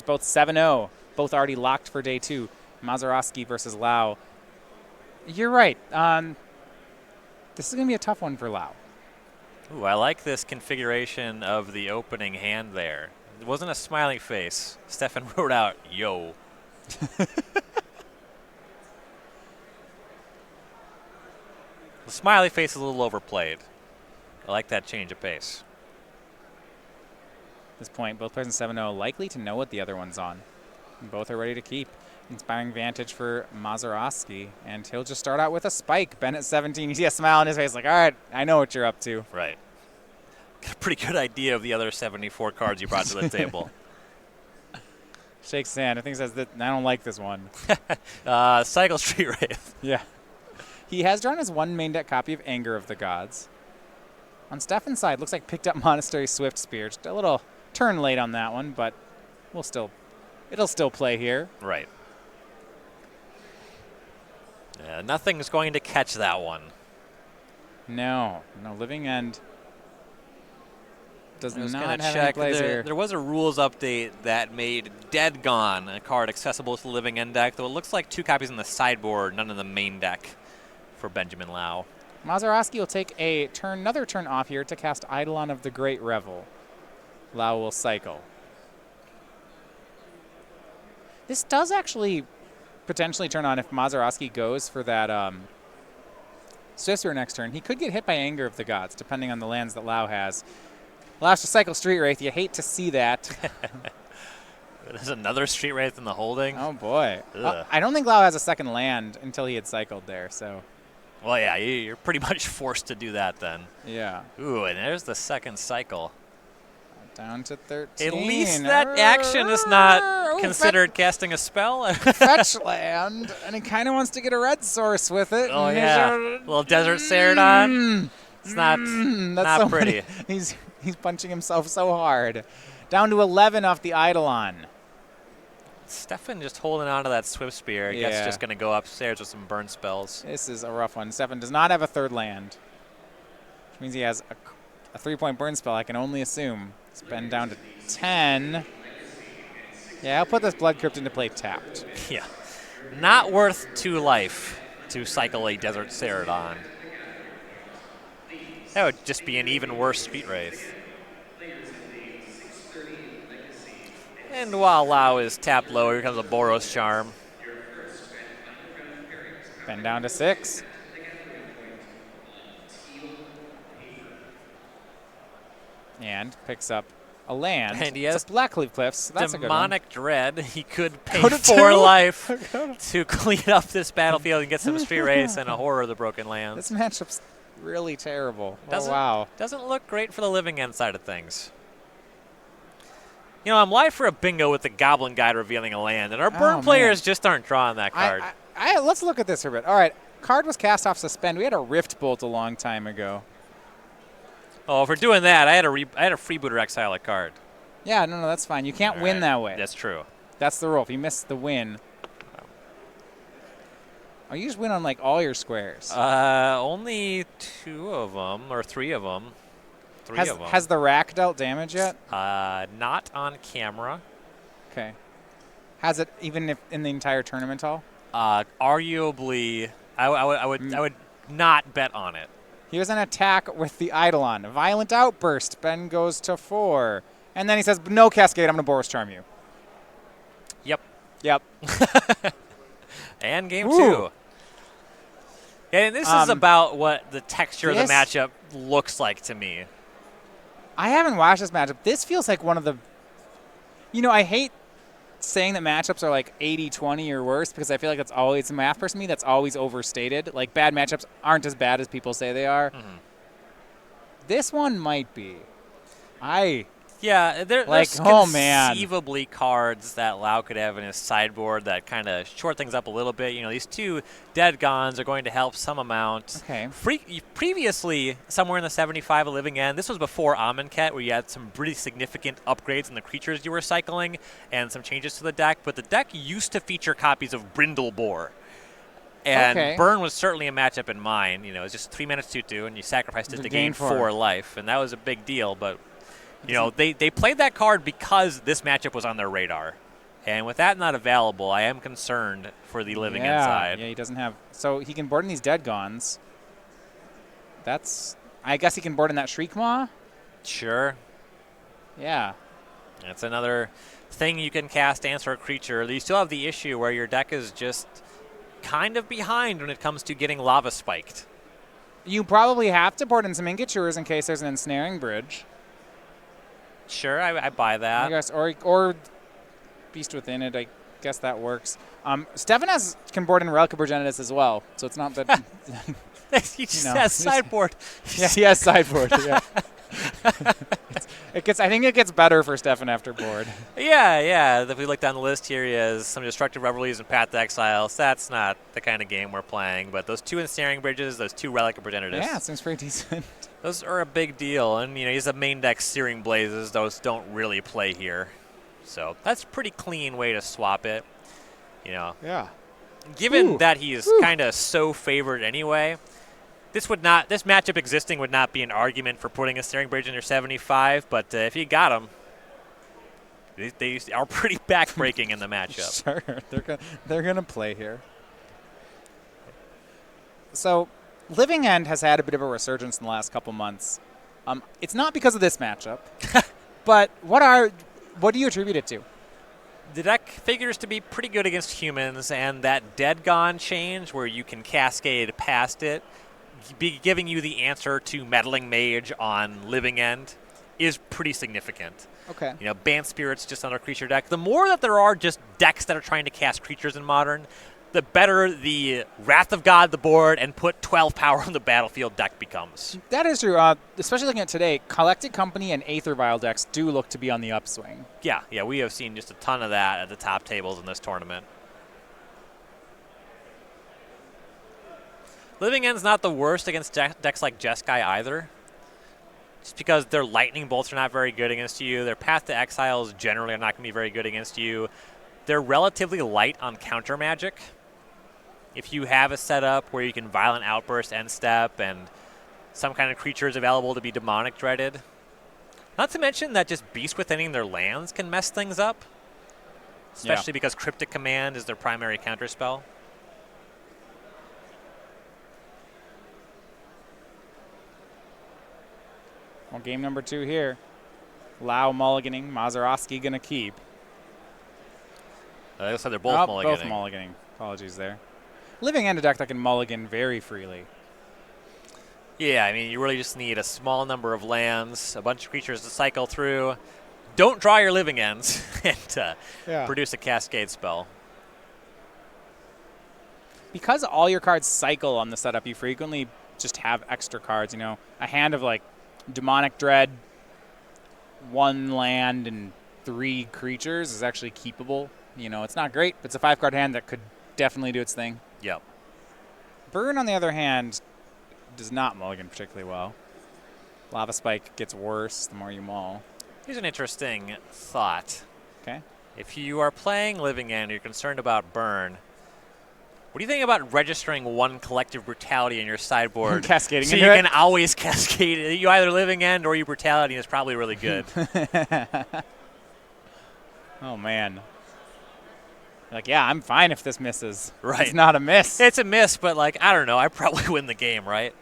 both 7-0, both already locked for day 2. Mazuroski versus Lau. You're right. This is going to be a tough one for Lau. Ooh, I like this configuration of the opening hand there. It wasn't a smiling face. Stefan wrote out, yo. The smiley face is a little overplayed. I like that change of pace. At this point, both players in 7-0 likely to know what the other one's on. And both are ready to keep. Inspiring vantage for Mazuroski, and he'll just start out with a spike. Ben at 17, you see a smile on his face like, all right, I know what you're up to. Right. Got a pretty good idea of the other 74 cards you brought to the table. Shakes his hand. I think he says that I don't like this one. Cycle Street Wraith. Yeah. He has drawn his 1 main deck copy of Anger of the Gods. On Stefan's side, looks like picked up Monastery Swift Spear. Just a little turn late on that one, but it'll still play here. Right. Yeah, nothing's going to catch that one. No, Living End does not gonna have check. any plays here. There was a rules update that made Dead Gone a card accessible to the Living End deck, though it looks like 2 copies in the sideboard, none in the main deck for Benjamin Lau. Mazuroski will take another turn off here to cast Eidolon of the Great Revel. Lau will cycle. This does actually potentially turn on if Mazuroski goes for that Swiftspear next turn. He could get hit by Anger of the Gods, depending on the lands that Lau has. Allows to cycle Street Wraith. You hate to see that. There's another Street Wraith in the holding. Oh, boy. I don't think Lau has a second land until he had cycled there, so. Well, yeah, you're pretty much forced to do that then. Yeah. Ooh, and there's the second cycle. Down to 13. At least that action is not considered casting a spell. Fetch land, and he kind of wants to get a red source with it. Oh, yeah. Little Desert Ceradon. It's not pretty. He's punching himself so hard. Down to 11 off the Eidolon. Stefan just holding on to that Swift Spear. I guess just going to go upstairs with some burn spells. This is a rough one. Stefan does not have a third land, which means he has a 3-point burn spell, I can only assume. It's been down to 10. Yeah, I'll put this Blood Crypt into play tapped. Yeah. Not worth 2 life to cycle a Desert Ceradon. That would just be an even worse Street Wraith. And while Lau is tapped low, here comes a Boros Charm. Been down to 6. And picks up a land. And he has Blackleaf Cliffs. So that's Demonic Dread. He could pay Go to 4 2? life to clean up this battlefield and get some Street Wraiths and a Horror of the Broken Lands. This matchup's really terrible. Wow. Doesn't look great for the Living End side of things. You know, I'm live for a bingo with the Goblin Guide revealing a land, and our burn players just aren't drawing that card. Let's look at this for a bit. All right, card was cast off Suspend. We had a Rift Bolt a long time ago. Oh, if we're doing that, I had a Freebooter exile a card. Yeah, no, that's fine. You can't win that way. That's true. That's the rule. If you miss the win. Oh, you just win on, like, all your squares. Only 2 of them, or 3 of them. Has the rack dealt damage yet? Not on camera. Okay. Has it even if in the entire tournament all? Arguably, I would not bet on it. Here's an attack with the Eidolon. Violent Outburst. Ben goes to 4. And then he says, no Cascade, I'm going to Boros Charm you. Yep. And game 2. And this is about what the texture of the matchup looks like to me. I haven't watched this matchup. This feels like one of the... You know, I hate saying that matchups are like 80-20 or worse because I feel like that's always a math person to me. That's always overstated. Like, bad matchups aren't as bad as people say they are. Mm-hmm. This one might be. Yeah, there's conceivably cards that Lau could have in his sideboard that kind of short things up a little bit. You know, these 2 Dead Gons are going to help some amount. Okay. Previously, somewhere in the 75 of Living End, this was before Amonkhet, where you had some pretty significant upgrades in the creatures you were cycling and some changes to the deck. But the deck used to feature copies of Brindle Boar. And Burn was certainly a matchup in mine. You know, it was just 3 minutes 2/2, and you sacrificed it to gain 4 life. And that was a big deal, but... You know, they played that card because this matchup was on their radar. And with that not available, I am concerned for the living end side. Yeah, he doesn't have. So he can board in these Dead Gons. I guess he can board in that Shriek Maw. Sure. Yeah. It's another thing you can cast to answer a creature. You still have the issue where your deck is just kind of behind when it comes to getting lava spiked. You probably have to board in some Inkatures in case there's an Ensnaring Bridge. Sure, I buy that. I guess, or Beast Within it. I guess that works. Stefan can board in Relic of Progenitus as well, so it's not that. He just has sideboard. Yeah, he has sideboard. Yeah. I think it gets better for Stefan after board. Yeah. If we look down the list here, he has some Destructive Revelries and Path to Exile. So that's not the kind of game we're playing. But those 2 Ensnaring Bridges, those 2 Relic of Progenitus. Yeah, seems pretty decent. Those are a big deal. And, he's a main deck Searing Blazes. Those don't really play here. So that's a pretty clean way to swap it. Yeah. Given that he is kind of so favored anyway, this matchup existing would not be an argument for putting a Steering Bridge in your 75, but if you got him, they are pretty backbreaking in the matchup. Sure, they're gonna play here. So, Living End has had a bit of a resurgence in the last couple months. It's not because of this matchup, but what do you attribute it to? The deck figures to be pretty good against humans, and that Dead Gone change where you can cascade past it, be giving you the answer to Meddling Mage on Living End is pretty significant. Okay. Banned Spirit's just on our creature deck. The more that there are just decks that are trying to cast creatures in Modern, the better the Wrath of God, the board, and put 12 power on the battlefield deck becomes. That is true. Especially looking at today, Collected Company and Aether Vial decks do look to be on the upswing. Yeah, we have seen just a ton of that at the top tables in this tournament. Living End's not the worst against decks like Jeskai either. Just because their Lightning Bolts are not very good against you. Their Path to Exiles generally are not going to be very good against you. They're relatively light on counter magic. If you have a setup where you can Violent Outburst, End Step, and some kind of creature is available to be Demonic Dreaded. Not to mention that just Beast Withining their lands can mess things up. Especially because Cryptic Command is their primary counterspell. Well, game number 2 here. Lau mulliganing, Mazuroski gonna keep. Looks like they're both mulliganing. Both mulliganing. Apologies there. Living End a deck that can mulligan very freely. Yeah, you really just need a small number of lands, a bunch of creatures to cycle through. Don't draw your Living Ends and produce a Cascade spell. Because all your cards cycle on the setup, you frequently just have extra cards. A hand of Demonic Dread, 1 land, and 3 creatures is actually keepable. It's not great, but it's a 5-card hand that could definitely do its thing. Yep. Burn, on the other hand, does not mulligan particularly well. Lava Spike gets worse the more you mull. Here's an interesting thought. Okay. If you are playing Living End, you're concerned about burn. What do you think about registering 1 Collective Brutality in your sideboard? Cascading so into you it? can always cascade. You either Living End or you Brutality is probably really good. Oh, man. I'm fine if this misses. Right. It's not a miss. It's a miss, but, I don't know. I probably win the game, right?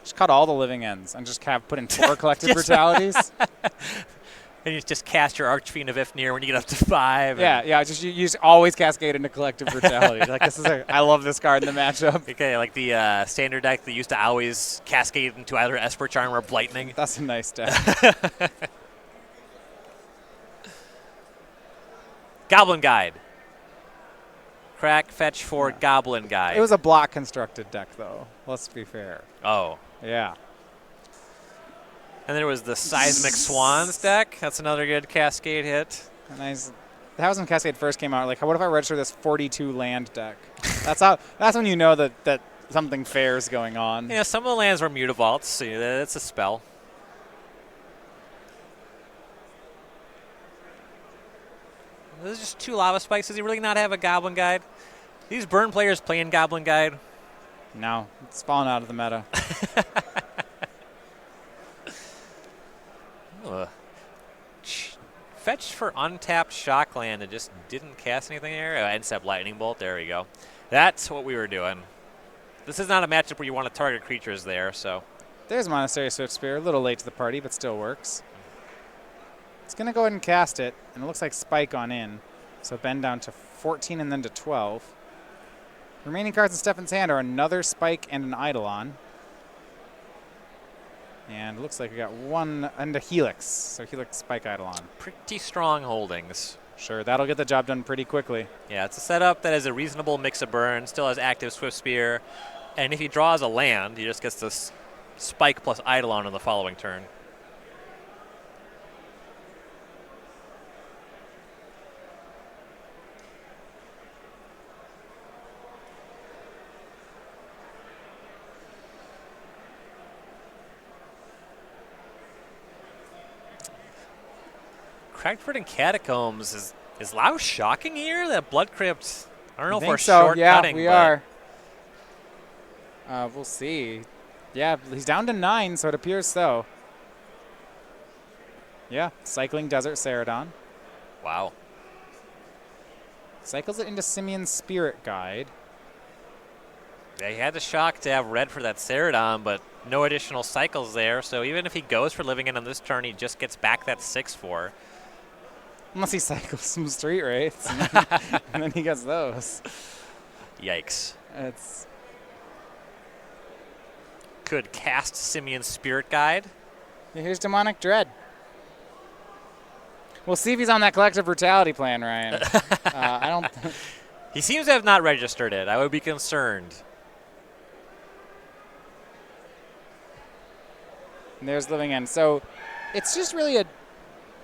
Just cut all the Living Ends and just put in 4 Collective Brutalities. And you just cast your Archfiend of Ifnir when you get up to 5. Yeah. You just always cascade into Collective Brutality. I love this card in the matchup. Okay, like the standard deck that used to always cascade into either Esper Charm or Blightning. That's a nice deck. Goblin Guide. Crack, fetch for Goblin Guide. It was a block constructed deck, though. Let's be fair. Oh. Yeah. And there was the Seismic Swans deck. That's another good Cascade hit. Nice. That was when Cascade first came out. What if I register this 42 land deck? That's when you know that something fair is going on. Yeah, some of the lands were Mutavaults, so that's a spell. There's just 2 Lava Spikes. Does he really not have a Goblin Guide? These Burn players playing Goblin Guide? No, it's fallen out of the meta. fetched for untapped Shockland and just didn't cast anything there. Instead Lightning Bolt. There we go. That's what we were doing. This is not a matchup where you want to target creatures there, so. There's Monastery Swift Spear. A little late to the party, but still works. It's going to go ahead and cast it, and it looks like Spike on in. So Ben down to 14 and then to 12. Remaining cards in Stefan's hand are another Spike and an Eidolon. And it looks like we got one and a Helix. So Helix, Spike, Eidolon. Pretty strong holdings. Sure, that'll get the job done pretty quickly. Yeah, it's a setup that has a reasonable mix of burn, still has active Swift Spear, and if he draws a land, he just gets this Spike plus Eidolon on the following turn. Crackford and Catacombs. Is Lau shocking here? That Blood Crypt, I don't know if we're shortcutting. Yeah, we are. We'll see. Yeah, he's down to 9, so it appears so. Yeah, cycling Desert Ceradon. Wow. Cycles it into Simeon's Spirit Guide. Yeah, he had the shock to have red for that Ceradon, but no additional cycles there, so even if he goes for living in on this turn, he just gets back that 6/4. Unless he cycles some Street Wraiths, and then he gets those. Yikes. It's could cast Simeon's Spirit Guide. Here's Demonic Dread. We'll see if he's on that Collective Brutality plan, Ryan. I don't. He seems to have not registered it. I would be concerned. And there's Living End. So it's just really a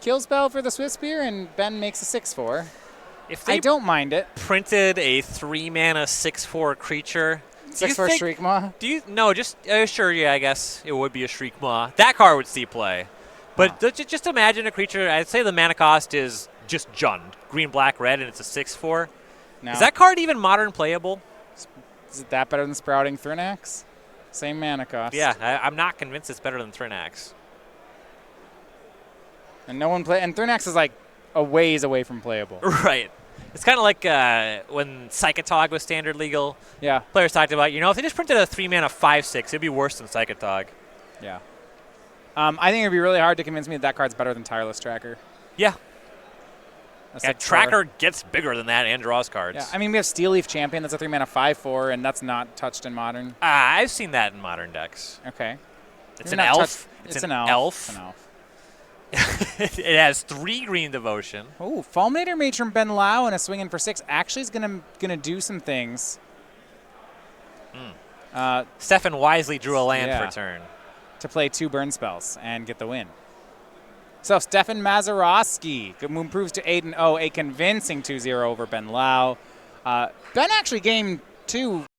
kill spell for the Swift Spear, and Ben makes a 6/4. If they I don't mind it. Printed a 3-mana 6/4 creature. 6/4 Shriekmaw? Do you no? Just sure, yeah. I guess it would be a Shriekmaw. That card would see play. But just imagine a creature. I'd say the mana cost is just Jund, green, black, red, and it's a 6/4. No. Is that card even modern playable? Is it that better than Sprouting Thrinax? Same mana cost. Yeah, I'm not convinced it's better than Thrinax. And no one and Thrinax is like a ways away from playable. Right. It's kind of like when Psychotog was standard legal. Yeah. Players talked about, if they just printed a 3-mana 5/6, it'd be worse than Psychotog. Yeah. I think it'd be really hard to convince me that card's better than Tireless Tracker. Yeah. That's Yeah, Tracker gets bigger than that and draws cards. Yeah, I mean, we have Steel Leaf Champion. That's a 3-mana 5/4, and that's not touched in Modern. I've seen that in Modern decks. Okay. It's an elf. It's an elf. It's an elf. It has 3 green devotion. Oh, Fulminator Mage from Ben Lau and a swing in for 6 actually is gonna do some things. Stefan wisely drew a land for turn. To play 2 burn spells and get the win. So Stefan Mazuroski improves to 8-0, a convincing 2-0 over Ben Lau. Ben actually game 2